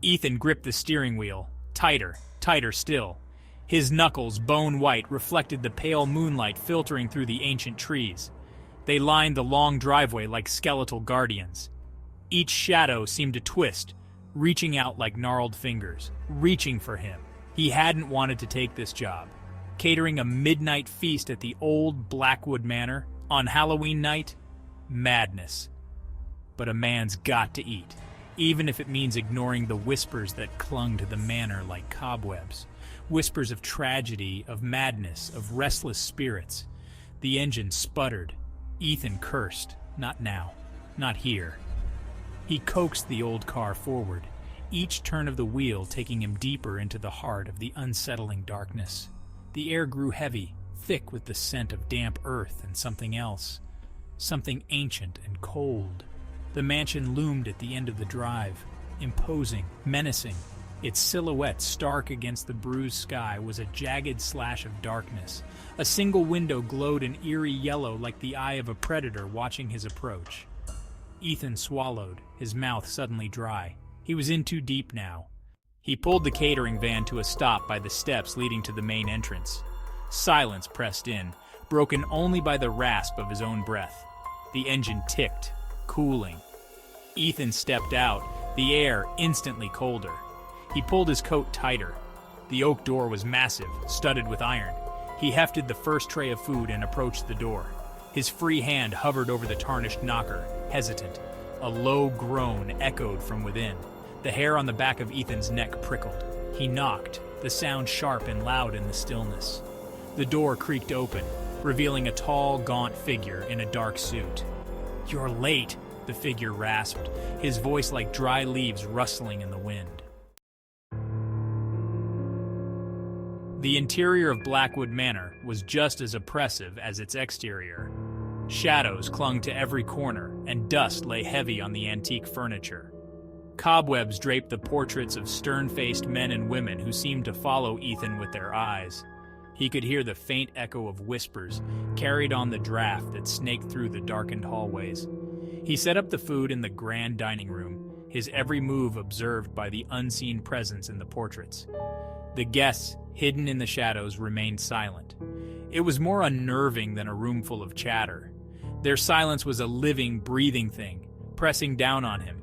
Ethan gripped the steering wheel, tighter, tighter still. His knuckles, bone white, reflected the pale moonlight filtering through the ancient trees. They lined the long driveway like skeletal guardians. Each shadow seemed to twist, reaching out like gnarled fingers, reaching for him. He hadn't wanted to take this job. Catering a midnight feast at the old Blackwood Manor on Halloween night? Madness. But a man's got to eat, even if it means ignoring the whispers that clung to the manor like cobwebs. Whispers of tragedy, of madness, of restless spirits. The engine sputtered. Ethan cursed. Not now. Not here. He coaxed the old car forward, each turn of the wheel taking him deeper into the heart of the unsettling darkness. The air grew heavy, thick with the scent of damp earth and something else. Something ancient and cold. The mansion loomed at the end of the drive, imposing, menacing. Its silhouette stark against the bruised sky was a jagged slash of darkness. A single window glowed an eerie yellow like the eye of a predator watching his approach. Ethan swallowed, his mouth suddenly dry. He was in too deep now. He pulled the catering van to a stop by the steps leading to the main entrance. Silence pressed in, broken only by the rasp of his own breath. The engine ticked, cooling. Ethan stepped out, the air instantly colder. He pulled his coat tighter. The oak door was massive, studded with iron. He hefted the first tray of food and approached the door. His free hand hovered over the tarnished knocker, hesitant. A low groan echoed from within. The hair on the back of Ethan's neck prickled. He knocked, the sound sharp and loud in the stillness. The door creaked open, revealing a tall, gaunt figure in a dark suit. "You're late," the figure rasped, his voice like dry leaves rustling in the wind. The interior of Blackwood Manor was just as oppressive as its exterior. Shadows clung to every corner, and dust lay heavy on the antique furniture. Cobwebs draped the portraits of stern-faced men and women who seemed to follow Ethan with their eyes. He could hear the faint echo of whispers, carried on the draft that snaked through the darkened hallways. He set up the food in the grand dining room, his every move observed by the unseen presence in the portraits. The guests, hidden in the shadows, remained silent. It was more unnerving than a room full of chatter. Their silence was a living, breathing thing, pressing down on him.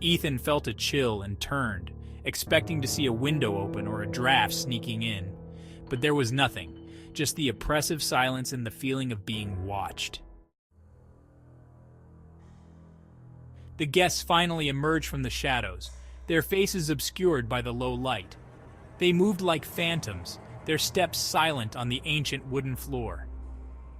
Ethan felt a chill and turned, expecting to see a window open or a draft sneaking in. But there was nothing, just the oppressive silence and the feeling of being watched. The guests finally emerged from the shadows, their faces obscured by the low light. They moved like phantoms, their steps silent on the ancient wooden floor.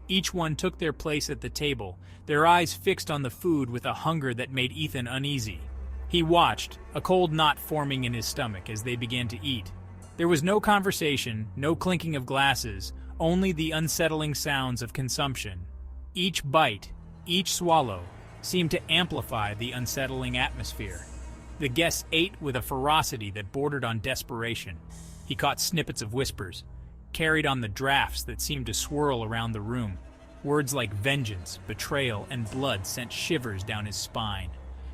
Each one took their place at the table, their eyes fixed on the food with a hunger that made Ethan uneasy. He watched, a cold knot forming in his stomach as they began to eat. There was no conversation, no clinking of glasses, only the unsettling sounds of consumption. Each bite, each swallow, seemed to amplify the unsettling atmosphere. The guests ate with a ferocity that bordered on desperation. He caught snippets of whispers, carried on the drafts that seemed to swirl around the room. Words like vengeance, betrayal, and blood sent shivers down his spine.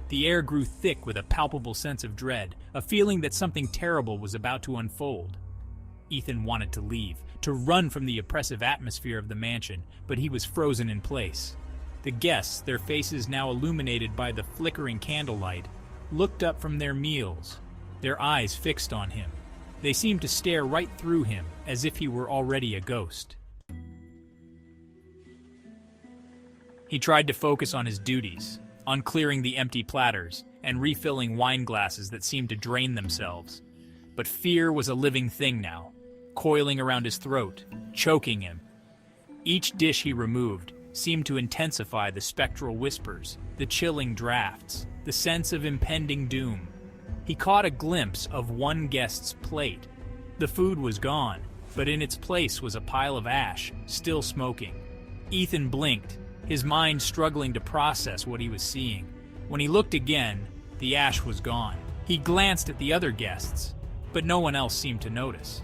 The air grew thick with a palpable sense of dread, a feeling that something terrible was about to unfold. Ethan wanted to leave, to run from the oppressive atmosphere of the mansion, but he was frozen in place. The guests, their faces now illuminated by the flickering candlelight, looked up from their meals, their eyes fixed on him. They seemed to stare right through him, as if he were already a ghost. He tried to focus on his duties, on clearing the empty platters and refilling wine glasses that seemed to drain themselves. But fear was a living thing now, coiling around his throat, choking him. Each dish he removed seemed to intensify the spectral whispers, the chilling drafts, the sense of impending doom. He caught a glimpse of one guest's plate. The food was gone, but in its place was a pile of ash, still smoking. Ethan blinked, his mind struggling to process what he was seeing. When he looked again, the ash was gone. He glanced at the other guests, but no one else seemed to notice.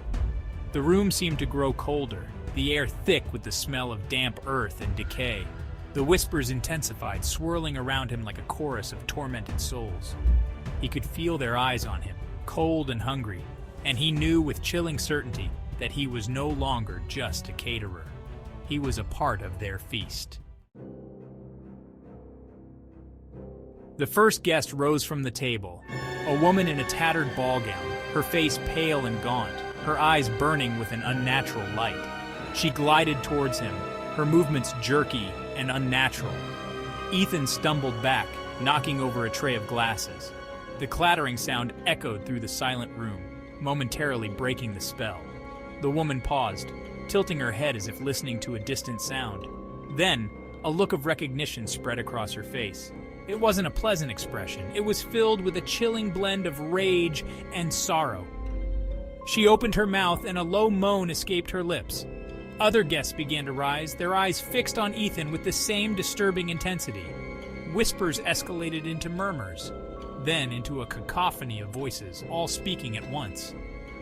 The room seemed to grow colder, the air thick with the smell of damp earth and decay. The whispers intensified, swirling around him like a chorus of tormented souls. He could feel their eyes on him, cold and hungry, and he knew with chilling certainty that he was no longer just a caterer. He was a part of their feast. The first guest rose from the table, a woman in a tattered ball gown, her face pale and gaunt, her eyes burning with an unnatural light. She glided towards him, her movements jerky and unnatural. Ethan stumbled back, knocking over a tray of glasses. The clattering sound echoed through the silent room, momentarily breaking the spell. The woman paused, tilting her head as if listening to a distant sound. Then, a look of recognition spread across her face. It wasn't a pleasant expression. It was filled with a chilling blend of rage and sorrow. She opened her mouth and a low moan escaped her lips. Other guests began to rise, their eyes fixed on Ethan with the same disturbing intensity. Whispers escalated into murmurs, then into a cacophony of voices, all speaking at once.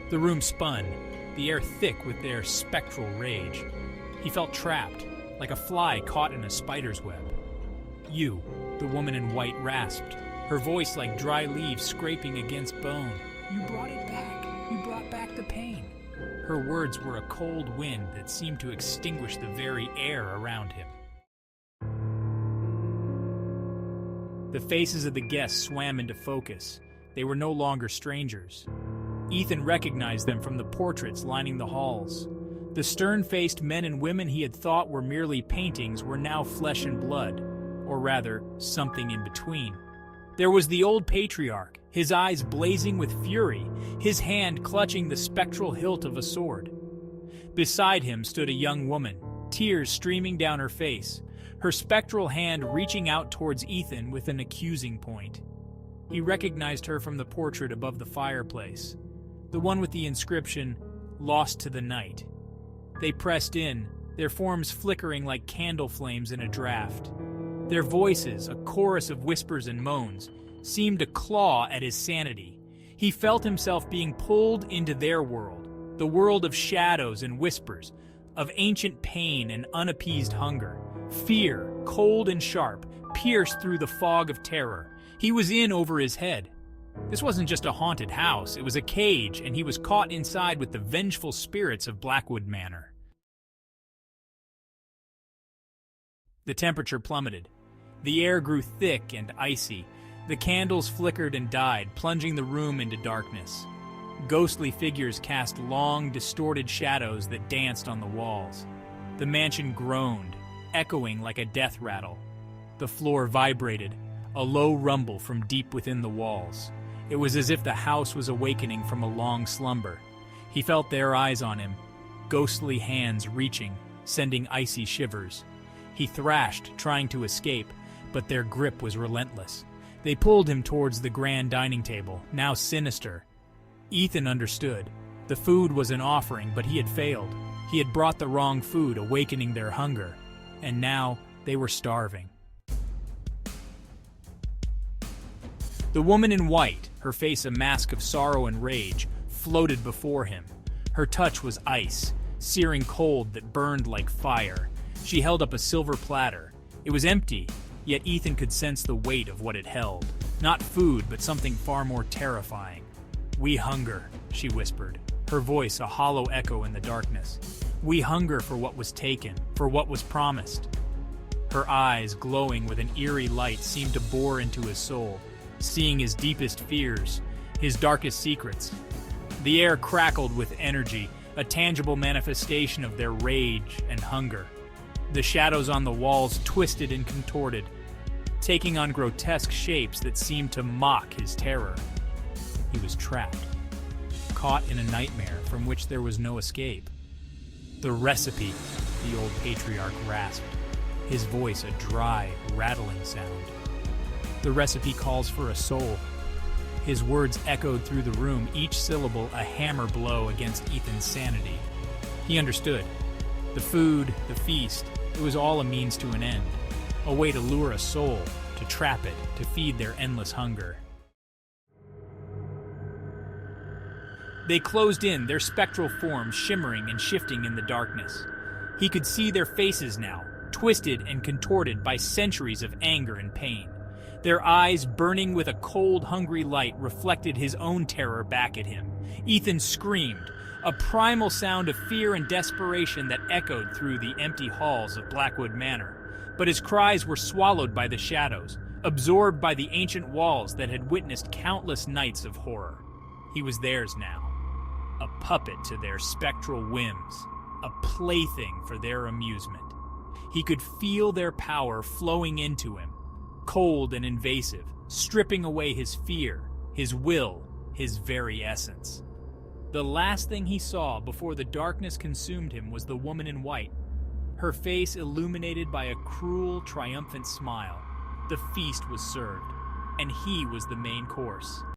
The room spun, the air thick with their spectral rage. He felt trapped, like a fly caught in a spider's web. "You," the woman in white rasped, her voice like dry leaves scraping against bone. "You brought it back. You brought back the pain." Her words were a cold wind that seemed to extinguish the very air around him. The faces of the guests swam into focus. They were no longer strangers. Ethan recognized them from the portraits lining the halls. The stern-faced men and women he had thought were merely paintings were now flesh and blood, or rather, something in between. There was the old patriarch, his eyes blazing with fury, his hand clutching the spectral hilt of a sword. Beside him stood a young woman, tears streaming down her face, her spectral hand reaching out towards Ethan with an accusing point. He recognized her from the portrait above the fireplace, the one with the inscription, "Lost to the Night." They pressed in, their forms flickering like candle flames in a draft. Their voices, a chorus of whispers and moans, seemed to claw at his sanity. He felt himself being pulled into their world, the world of shadows and whispers, of ancient pain and unappeased hunger. Fear, cold and sharp, pierced through the fog of terror. He was in over his head. This wasn't just a haunted house, it was a cage, and he was caught inside with the vengeful spirits of Blackwood Manor. The temperature plummeted. The air grew thick and icy. The candles flickered and died, plunging the room into darkness. Ghostly figures cast long, distorted shadows that danced on the walls. The mansion groaned, echoing like a death rattle. The floor vibrated, a low rumble from deep within the walls. It was as if the house was awakening from a long slumber. He felt their eyes on him, ghostly hands reaching, sending icy shivers. He thrashed, trying to escape, but their grip was relentless. They pulled him towards the grand dining table, now sinister. Ethan understood. The food was an offering, but he had failed. He had brought the wrong food, awakening their hunger. And now they were starving. The woman in white, her face a mask of sorrow and rage, floated before him. Her touch was ice, searing cold that burned like fire. She held up a silver platter. It was empty, yet Ethan could sense the weight of what it held. Not food, but something far more terrifying. "We hunger," she whispered, her voice a hollow echo in the darkness. "We hunger for what was taken, for what was promised." Her eyes, glowing with an eerie light, seemed to bore into his soul, seeing his deepest fears, his darkest secrets. The air crackled with energy, a tangible manifestation of their rage and hunger. The shadows on the walls twisted and contorted, taking on grotesque shapes that seemed to mock his terror. He was trapped, caught in a nightmare from which there was no escape. "The recipe," the old patriarch rasped, his voice a dry, rattling sound. "The recipe calls for a soul." His words echoed through the room, each syllable a hammer blow against Ethan's sanity. He understood. The food, the feast, it was all a means to an end, a way to lure a soul, to trap it, to feed their endless hunger. They closed in, their spectral forms shimmering and shifting in the darkness. He could see their faces now, twisted and contorted by centuries of anger and pain. Their eyes, burning with a cold, hungry light, reflected his own terror back at him. Ethan screamed, a primal sound of fear and desperation that echoed through the empty halls of Blackwood Manor. But his cries were swallowed by the shadows, absorbed by the ancient walls that had witnessed countless nights of horror. He was theirs now, a puppet to their spectral whims, a plaything for their amusement. He could feel their power flowing into him, cold and invasive, stripping away his fear, his will, his very essence. The last thing he saw before the darkness consumed him was the woman in white, her face illuminated by a cruel, triumphant smile. The feast was served, and he was the main course.